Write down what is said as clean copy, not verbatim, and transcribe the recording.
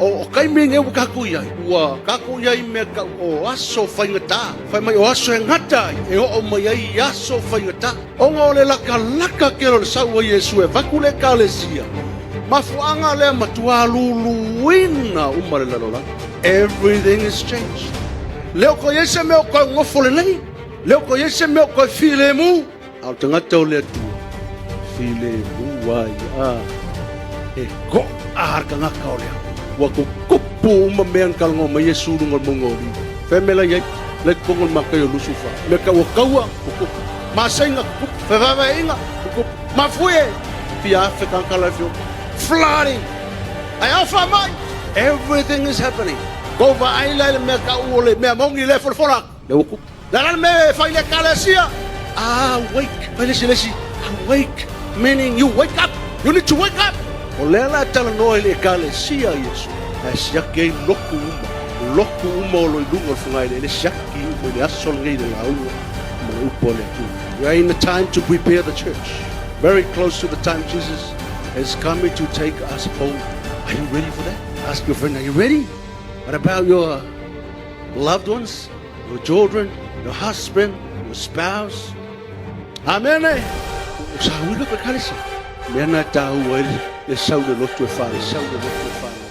o kai minge u kakuyai ua kakuyai me ka o aso faigata fai mai o aso ngata e o mai ai aso faigata o ngole laka kero le sau Yesu e vakule kalesia mafuanga le matua luluina umale lalola. Everything is changed. Leo ko yese me ko ngofole nei leo ko yese me ko file mu au tangata o le tu file mu wai e ko arka ngaka o le wa ko kupu mamean kalngo ma Yesu ngol mongoli femela ye le kongol makayo lusufa me ka wakawa ko masenga ko fava inga ko mafuye pia African kalafio flooding I offer my everything is happening go va aila me ka ule me mongi le forfora le ko la me faile kalasia awake lesi awake meaning you wake up you need to wake up o lela tala no ele kalasia Yesu asia ke loku uma o lo lungo fungai le shaki o le asol ngai de la u mo upole tu. We are in the time to prepare the church, very close to the time Jesus is coming to take us home. Are you ready for that? Ask your friend, are you ready? What about your loved ones, your children, your husband, your spouse? Amen. Sa wi lo kalisa. Mena tau le sau de lotu fa, sau de lotu fa.